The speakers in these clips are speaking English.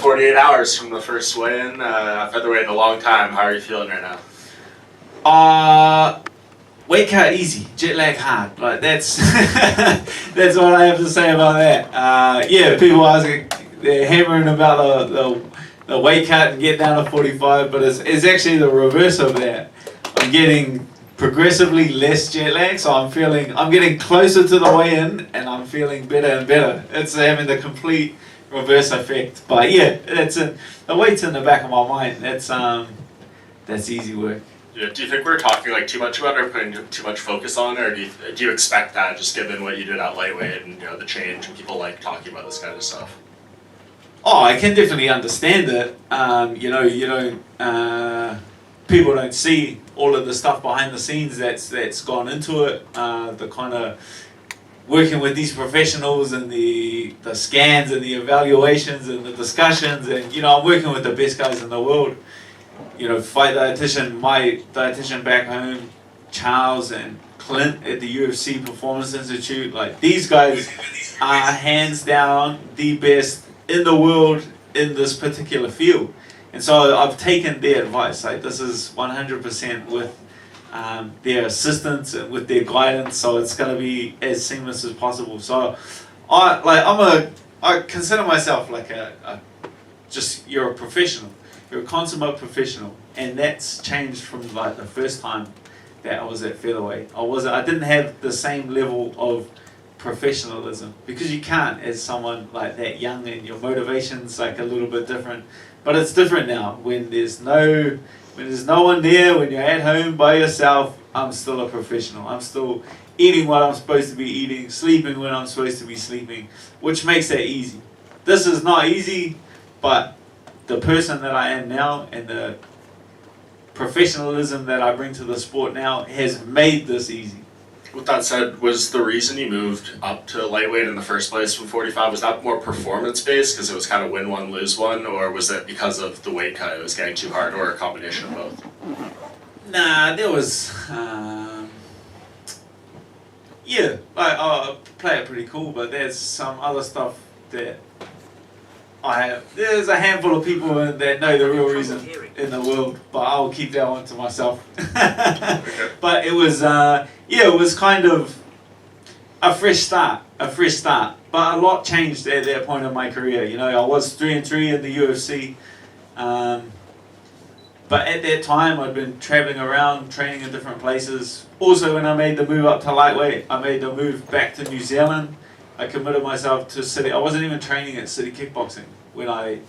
48 hours from the first weigh-in, featherweight in a long time. How are you feeling right now? Weight cut easy, jet lag hard. Like that's that's all I have to say about that. Yeah, people asking, they're hammering about the weight cut and get down to 45, but it's actually the reverse of that. I'm getting progressively less jet lag, so I'm getting closer to the weigh-in, and I'm feeling better and better. It's having the complete reverse effect. But yeah, the weight's in the back of my mind. That's easy work. Yeah, do you think we're talking like too much about it or putting too much focus on it, or do you expect that just given what you did at lightweight and the change and people like talking about this kind of stuff? Oh, I can definitely understand it. People don't see all of the stuff behind the scenes that's gone into it. The kind of working with these professionals and the scans and the evaluations and the discussions, and I'm working with the best guys in the world. Fight dietitian, my dietitian back home, Charles and Clint at the UFC Performance Institute. Like, these guys are hands down the best in the world in this particular field. And so I've taken their advice. Like, this is 100% with their assistance and with their guidance. So it's going to be as seamless as possible. So I consider myself like you're a professional. You're a consummate professional, and that's changed from like the first time that I was at featherweight. I didn't have the same level of professionalism, because you can't as someone like that young, and your motivation's like a little bit different. But it's different now when there's no one there, when you're at home by yourself. I'm still a professional. I'm still eating what I'm supposed to be eating, sleeping when I'm supposed to be sleeping, which makes that easy. This is not easy, but the person that I am now and the professionalism that I bring to the sport now has made this easy. With that said, was the reason you moved up to lightweight in the first place from 45, was that more performance-based because it was kind of win one, lose one, or was it because of the weight cut, it was getting too hard, or a combination of both? Nah, there was... I play it pretty cool, but there's some other stuff that there's a handful of people that know the real reason in the world, but I'll keep that one to myself. But it was, it was kind of a fresh start. But a lot changed at that point in my career. I was 3-3 in the UFC, but at that time I'd been traveling around, training in different places. Also, when I made the move up to lightweight, I made the move back to New Zealand. I committed myself to City. I wasn't even training at City Kickboxing when I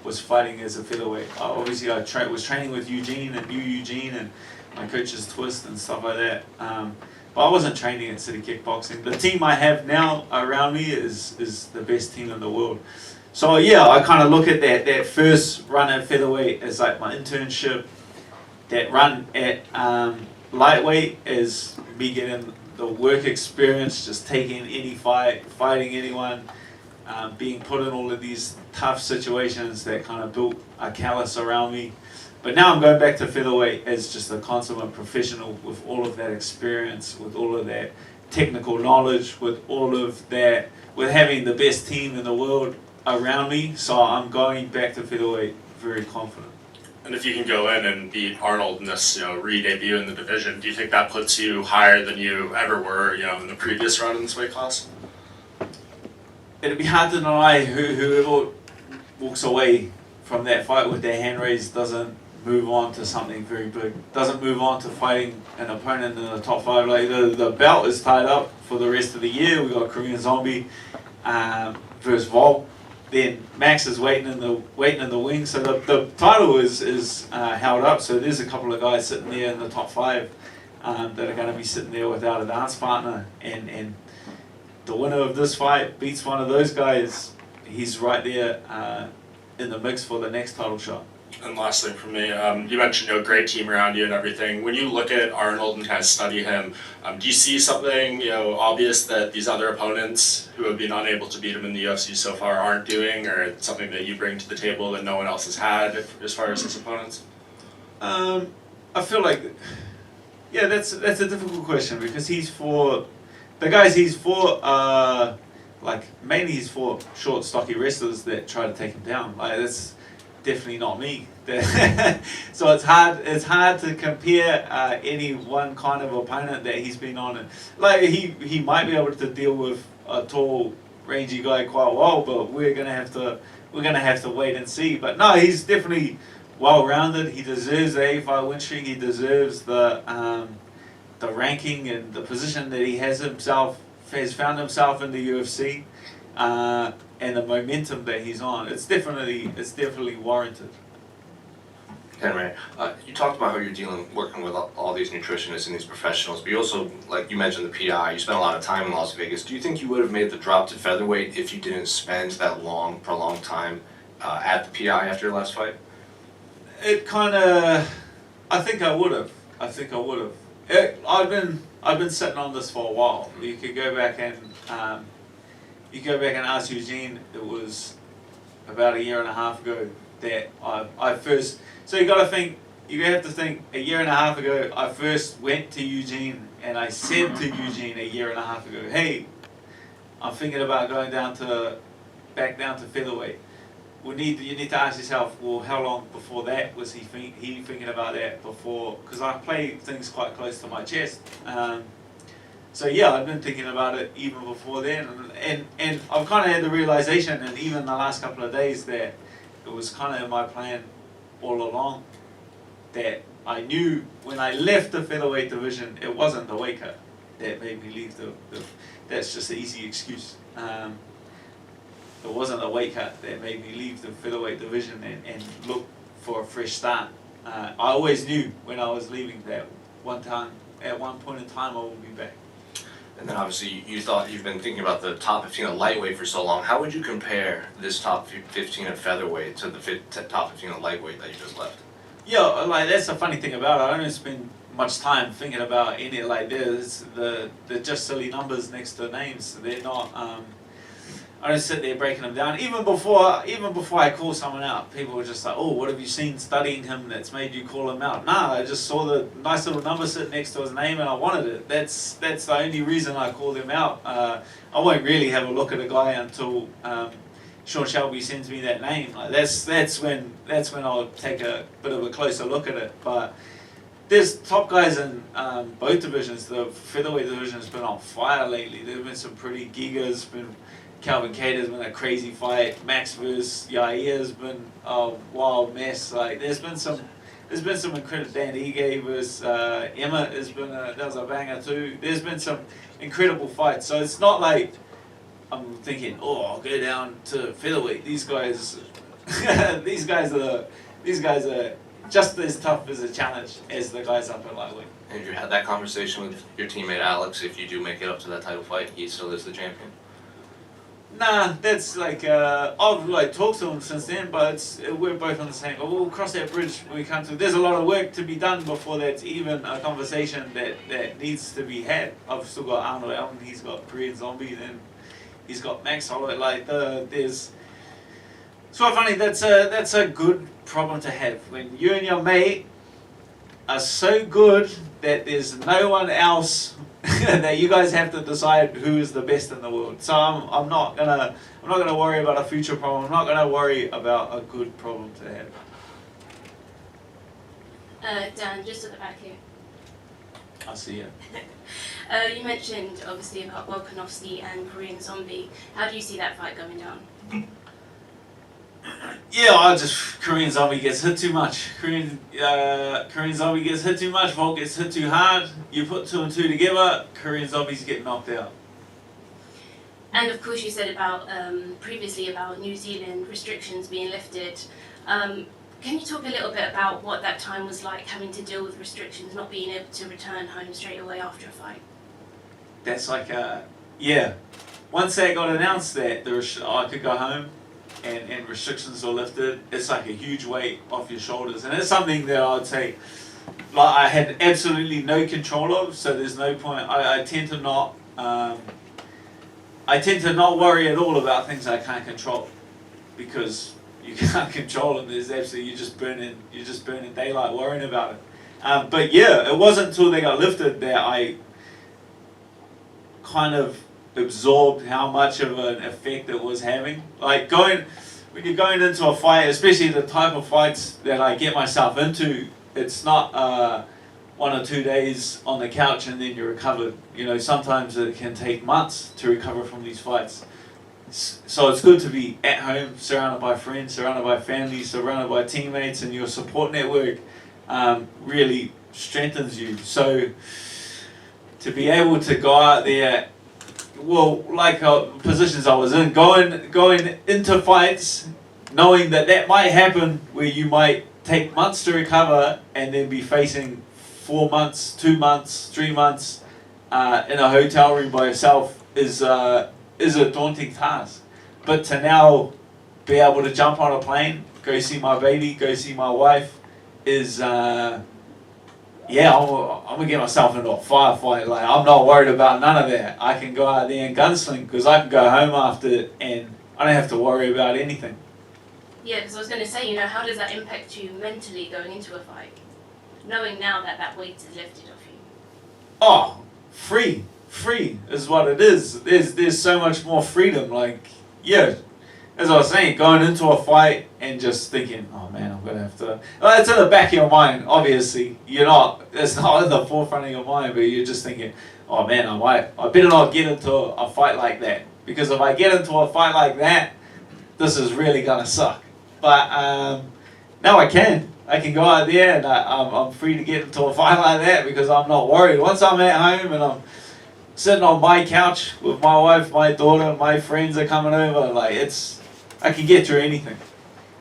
was fighting as a featherweight. Obviously, I was training with Eugene and my coach's Twist and stuff like that. But I wasn't training at City Kickboxing. The team I have now around me is the best team in the world. So yeah, I kind of look at that first run at featherweight as like my internship. That run at lightweight as me getting the work experience, just taking any fight, fighting anyone, being put in all of these tough situations that kind of built a callus around me. But now I'm going back to featherweight as just a consummate professional with all of that experience, with all of that technical knowledge, with all of that, with having the best team in the world around me. So I'm going back to featherweight very confident. And if you can go in and beat Arnold in this, re-debut in the division, do you think that puts you higher than you ever were, in the previous run in this weight class? It'd be hard to deny whoever walks away from that fight with their hand raised doesn't move on to something very big. Doesn't move on to fighting an opponent in the top 5. Like the belt is tied up for the rest of the year. We got Korean Zombie versus Volk. Then Max is waiting in the wing, so the title is held up. So there's a couple of guys sitting there in the top 5 that are going to be sitting there without a dance partner, and the winner of this fight beats one of those guys. He's right there in the mix for the next title shot. And last thing from me, you mentioned great team around you and everything. When you look at Arnold and kind of study him, do you see something obvious that these other opponents who have been unable to beat him in the UFC so far aren't doing, or something that you bring to the table that no one else has had as far as his opponents? I feel like, that's a difficult question, because the guys he's fought like mainly he's fought short, stocky wrestlers that try to take him down. Like that's definitely not me. So it's hard to compare any one kind of opponent that he's been on. And like he might be able to deal with a tall, rangy guy quite well, but we're gonna have to wait and see. But no, he's definitely well-rounded. He deserves the 85 win streak. He deserves the ranking and the position that he has found himself in the UFC, and the momentum that he's on. It's definitely warranted. Henry, you talked about how you're working with all these nutritionists and these professionals, but you also, like you mentioned, the PI. You spent a lot of time in Las Vegas. Do you think you would have made the drop to featherweight if you didn't spend that prolonged time at the PI after your last fight? I think I would have. I've been sitting on this for a while. You could go back and ask Eugene. It was about a year and a half ago that I first. So you have to think. A year and a half ago, I first went to Eugene and I said to Eugene a year and a half ago, "Hey, I'm thinking about going back down to featherweight." You need to ask yourself, well, how long before that was he thinking about that before? Because I play things quite close to my chest. So yeah, I've been thinking about it even before then, and I've kind of had the realization, and even the last couple of days, that it was kind of in my plan all along. That I knew when I left the featherweight division, it wasn't the weight cut that made me leave that's just an easy excuse. It wasn't a weight cut that made me leave the featherweight division and look for a fresh start. I always knew when I was leaving that at one point in time I would be back. And then obviously you've been thinking about the top 15 of lightweight for so long. How would you compare this top 15 of featherweight to the top 15 of lightweight that you just left? Yeah, like that's the funny thing about it. I don't spend much time thinking about any like this. They're just silly numbers next to names. They're not. I don't sit there breaking them down. Even before I call someone out, people were just like, "Oh, what have you seen studying him that's made you call him out?" Nah, I just saw the nice little number sitting next to his name and I wanted it. That's the only reason I called him out. I won't really have a look at a guy until Sean Shelby sends me that name. Like that's when I'll take a bit of a closer look at it. But there's top guys in both divisions. The featherweight division has been on fire lately. There've been some pretty gigas. Calvin Cater's been a crazy fight. Max vs. Yair has been a wild mess. Like there's been some incredible. Dan Ige vs. Emma that was a banger too. There's been some incredible fights. So it's not like I'm thinking, oh, I'll go down to featherweight. These guys are just as tough as a challenge as the guys up at lightweight. Have you had that conversation with your teammate Alex? If you do make it up to that title fight, he still is the champion. Nah, that's like I've talked to him since then, but we're both on the same. We'll cross that bridge when we come to. There's a lot of work to be done before that's even a conversation that needs to be had. I've still got Arnold Allen, he's got Korean Zombie, then he's got Max Holloway. There's. It's quite funny. That's a good problem to have when you and your mate are so good that there's no one else. That you guys have to decide who is the best in the world. So I'm not gonna worry about a future problem. I'm not gonna worry about a good problem to have. Dan, just at the back here. I see it. You mentioned obviously about Volkanovski and Korean Zombie. How do you see that fight going down? Yeah, Korean Zombie gets hit too much. Korean Zombie gets hit too much. Volk gets hit too hard. You put 2 and 2 together, Korean Zombies get knocked out. And of course, you said about previously about New Zealand restrictions being lifted. Can you talk a little bit about what that time was like, having to deal with restrictions, not being able to return home straight away after a fight? That's yeah. Once that got announced that I could go home. And restrictions are lifted, it's like a huge weight off your shoulders, and it's something that I'd say I had absolutely no control of. So there's no point. I tend to not worry at all about things I can't control, because you can't control them. There's absolutely you're just burning daylight worrying about it. But yeah, it wasn't until they got lifted that I kind of absorbed how much of an effect it was having. Like when you're going into a fight, especially the type of fights that I get myself into, it's not 1 or 2 days on the couch and then you're recovered. You know, sometimes it can take months to recover from these fights. So it's good to be at home, surrounded by friends, surrounded by family, surrounded by teammates, and your support network really strengthens you. So to be able to go out there, well, like positions I was in, going into fights, knowing that might happen where you might take months to recover and then be facing 4 months, 2 months, 3 months in a hotel room by yourself is a daunting task. But to now be able to jump on a plane, go see my baby, go see my wife, is I'm gonna get myself into a firefight. Like, I'm not worried about none of that. I can go out there and gunsling because I can go home after it and I don't have to worry about anything. Yeah, because I was going to say, you know, how does that impact you mentally going into a fight, knowing now that weight is lifted off you? Oh, free is what it is. There's so much more freedom. Like, yeah, as I was saying, going into a fight and just thinking, oh man, I'm gonna have to. Well, it's in the back of your mind. Obviously, it's not in the forefront of your mind, but you're just thinking, oh man, I better not get into a fight like that, because if I get into a fight like that, this is really gonna suck. But now I can go out there and I'm free to get into a fight like that because I'm not worried. Once I'm at home and I'm sitting on my couch with my wife, my daughter, my friends are coming over, like, I can get through anything.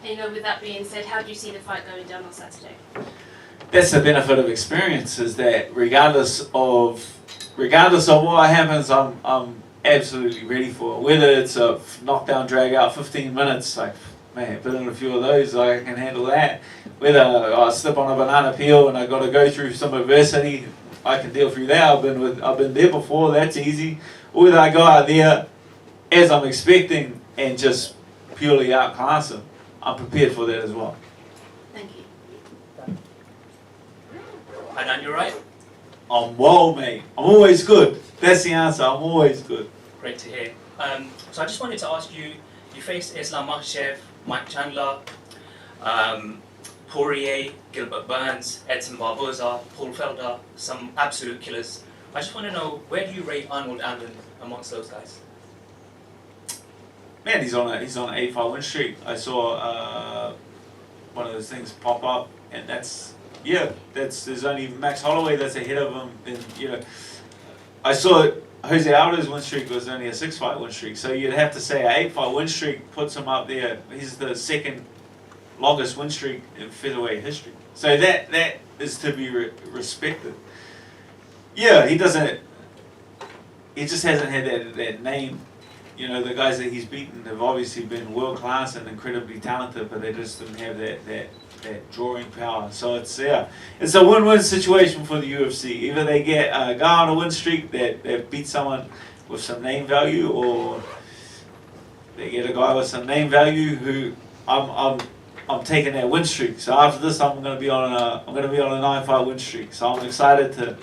And, you know, with that being said, how do you see the fight going down on Saturday? That's the benefit of experience, is that regardless of what happens, I'm absolutely ready for it. Whether it's a knockdown, drag out, 15 minutes, like, man, been in a few of those, I can handle that. Whether I slip on a banana peel and I got to go through some adversity, I can deal through that. I've been there before. That's easy. Or whether I go out there as I'm expecting and just purely outclass them, I'm prepared for that as well. Thank you. And you're right. I'm well, mate. I'm always good. That's the answer. I'm always good. Great to hear. So I just wanted to ask you, you faced Islam Makhachev, Mike Chandler, Poirier, Gilbert Burns, Edson Barboza, Paul Felder, some absolute killers. I just want to know, where do you rate Arnold Allen amongst those guys? Man, he's on an 8-fight win streak. I saw one of those things pop up, and there's only Max Holloway that's ahead of him. And I saw Jose Aldo's win streak was only a 6-fight win streak, so you'd have to say an 8-fight win streak puts him up there. He's the second longest win streak in featherweight history. So that is to be respected. Yeah, he just hasn't had that name. The guys that he's beaten have obviously been world class and incredibly talented, but they just didn't have that drawing power. So it's a win-win situation for the UFC. Either they get a guy on a win streak that beats someone with some name value, or they get a guy with some name value who I'm taking that win streak. So after this, I'm going to be on a 9-fight win streak. So I'm excited to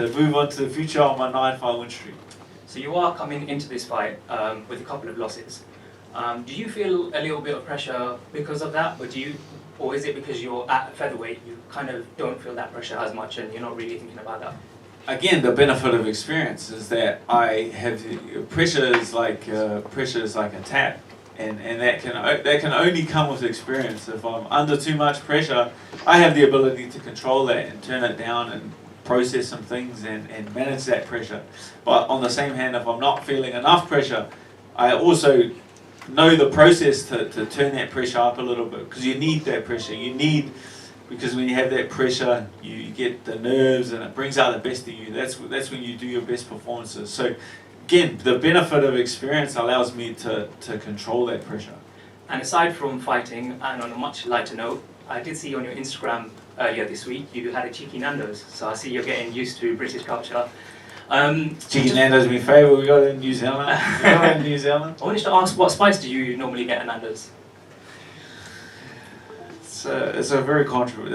move on to the future on my 9-fight win streak. So you are coming into this fight with a couple of losses. Do you feel a little bit of pressure because of that, or is it because you're at featherweight, you kind of don't feel that pressure as much and you're not really thinking about that? Again, the benefit of experience is that I have pressure is like a tap, and that can only come with experience. If I'm under too much pressure, I have the ability to control that and turn it down and process some things and manage that pressure. But on the same hand, if I'm not feeling enough pressure, I also know the process to turn that pressure up a little bit, because you need that pressure. Because when you have that pressure, you get the nerves and it brings out the best of you. That's when you do your best performances. So again, the benefit of experience allows me to control that pressure. And aside from fighting, and on a much lighter note, I did see on your Instagram earlier this week you had a cheeky Nando's. So I see you're getting used to British culture. Cheeky Nando's is my favourite. We got it in New Zealand. I wanted to ask, what spice do you normally get at Nando's? That's very controversial.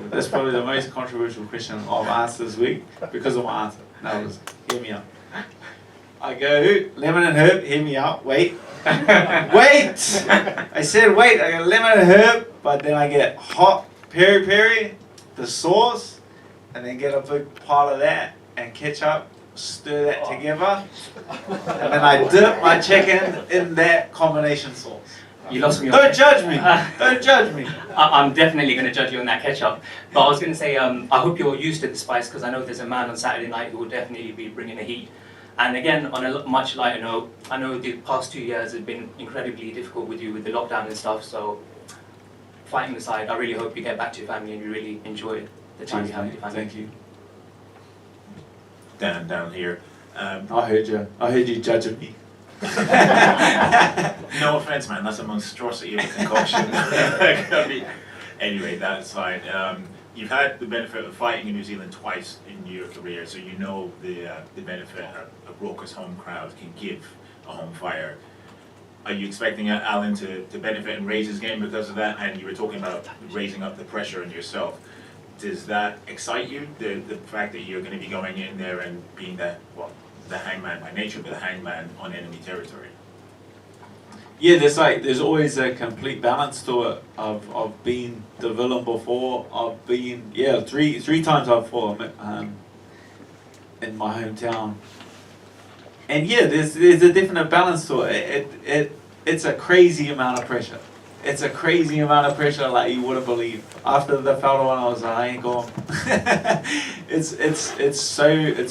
That's probably the most controversial question I've asked this week because of my answer. No, hear me out. I go, lemon and herb, hear me out, wait. Wait! I said wait, I got lemon and herb, but then I get hot peri peri, the sauce, and then get a big pile of that and ketchup, stir that together, and then I dip my chicken in that combination sauce. You lost me. Don't judge me! Don't judge me! I'm definitely going to judge you on that ketchup. But I was going to say, I hope you're used to the spice because I know there's a man on Saturday night who will definitely be bringing the heat. And again, on a much lighter note, I know the past 2 years have been incredibly difficult with you with the lockdown and stuff. So, fighting aside, I really hope you get back to your family and you really enjoy the time you have with your family. Thank you. Dan down here. I heard you. I heard you judging me. No offense, man. That's a monstrosity of a concoction. Anyway, that's fine. You've had the benefit of fighting in New Zealand twice in your career, so you know the benefit a raucous home crowd can give a home fighter. Are you expecting Allen to benefit and raise his game because of that? And you were talking about raising up the pressure on yourself. Does that excite you? The fact that you're going to be going in there and being the hangman by nature, but the hangman on enemy territory? Yeah, there's always a complete balance to it of being the villain before, of being three times I've fought him in my hometown. And yeah, there's a definite balance to it. It's a crazy amount of pressure. It's a crazy amount of pressure like you wouldn't believe. After the fellow one, I was like, I ain't going. it's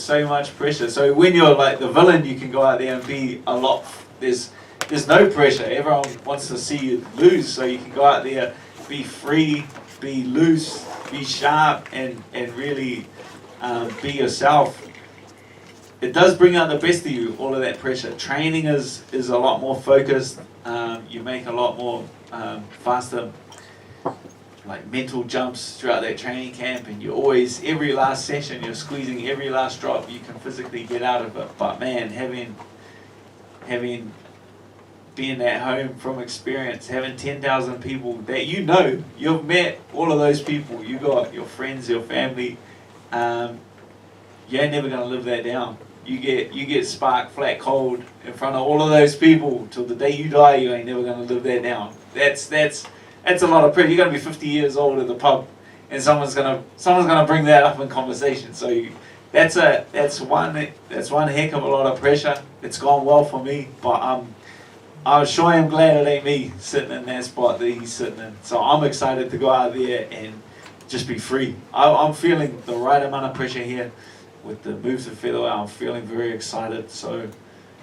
so much pressure. So when you're like the villain, you can go out there and be a lot. There's no pressure. Everyone wants to see you lose, so you can go out there, be free, be loose, be sharp, and really be yourself. It does bring out the best of you, all of that pressure. Training is a lot more focused. You make a lot more faster, like mental jumps throughout that training camp, and you're always, every last session, you're squeezing every last drop you can physically get out of it. But man, having being at home from experience, having 10,000 people that you know, you've met all of those people, you got your friends, your family, you ain't never gonna live that down. You get sparked flat cold in front of all of those people till the day you die. You ain't never gonna live that down. That's a lot of pressure. You're gonna be 50 years old at the pub, and someone's gonna bring that up in conversation. So that's one heck of a lot of pressure. It's gone well for me, but I sure am glad it ain't me sitting in that spot that he's sitting in. So I'm excited to go out there and just be free. I'm feeling the right amount of pressure here. With the move to featherweight, I'm feeling very excited. So,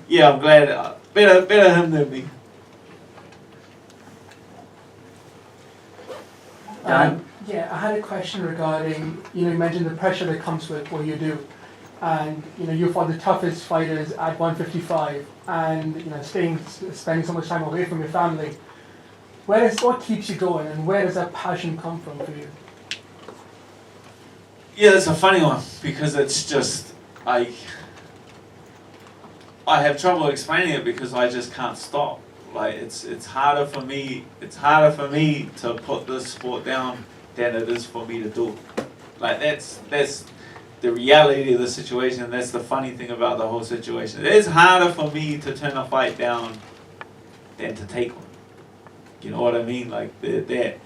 yeah, I'm glad. Better him than me. Yeah, I had a question regarding, you mentioned the pressure that comes with what you do. And, you fought the toughest fighters at 155 and, spending so much time away from your family. What keeps you going and where does that passion come from for you? Yeah, that's a funny one because it's just I have trouble explaining it because I just can't stop. Like it's harder for me to put this sport down than it is for me to do it. Like that's the reality of the situation. That's the funny thing about the whole situation. It's harder for me to turn a fight down than to take one. You know what I mean? Like that.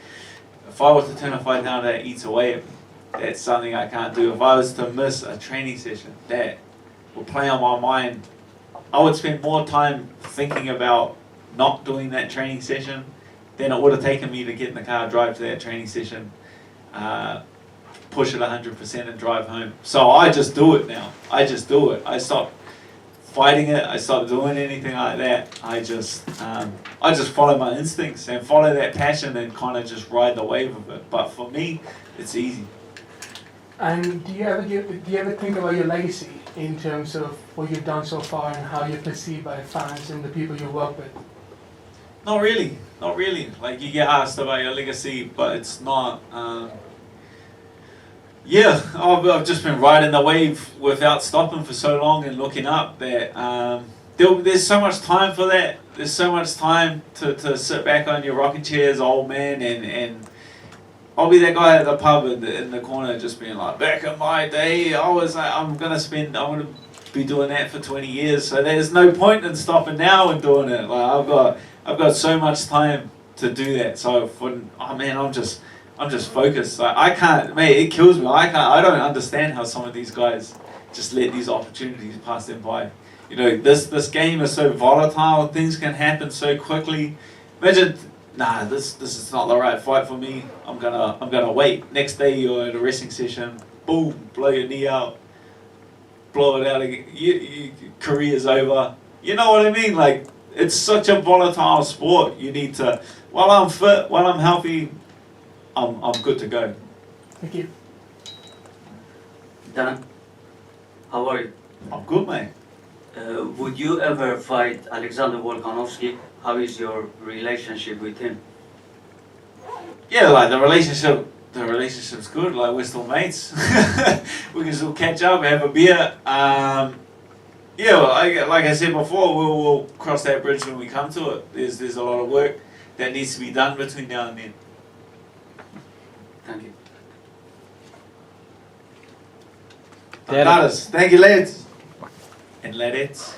If I was to turn a fight down, that eats away at me. That's something I can't do. If I was to miss a training session, that would play on my mind. I would spend more time thinking about not doing that training session than it would have taken me to get in the car, drive to that training session, push it 100% and drive home. So I just do it now. I just do it. I stop fighting it. I stop doing anything like that. I just follow my instincts and follow that passion and kind of just ride the wave of it. But for me, it's easy. And do you ever think about your legacy in terms of what you've done so far and how you're perceived by fans and the people you work with? Not really. Like you get asked about your legacy, but it's not. Yeah, I've just been riding the wave without stopping for so long and looking up that there's so much time for that. There's so much time to sit back on your rocking chairs, old man, and I'll be that guy at the pub in the corner just being like, back in my day, I was like, I'm gonna be doing that for 20 years. So there's no point in stopping now and doing it. Like I've got so much time to do that. So I'm just focused. Like, I can't, mate. It kills me. I don't understand how some of these guys just let these opportunities pass them by. You know, this game is so volatile. Things can happen so quickly. Imagine, nah, this is not the right fight for me. I'm gonna wait. Next day you're at a wrestling session. Boom, blow your knee out. Blow it out again. Your career's over. You know what I mean? Like, it's such a volatile sport. You need to, while I'm fit, while I'm healthy, I'm good to go. Thank you. Dan, how are you? I'm good, mate. Would you ever fight Alexander Volkanovski? How is your relationship with him? Yeah, like the relationship's good. Like, we're still mates. We can still catch up, have a beer. Yeah, well, like I said before, we'll cross that bridge when we come to it. There's a lot of work that needs to be done between now and then. Thank you. Thank you, lads and ladettes.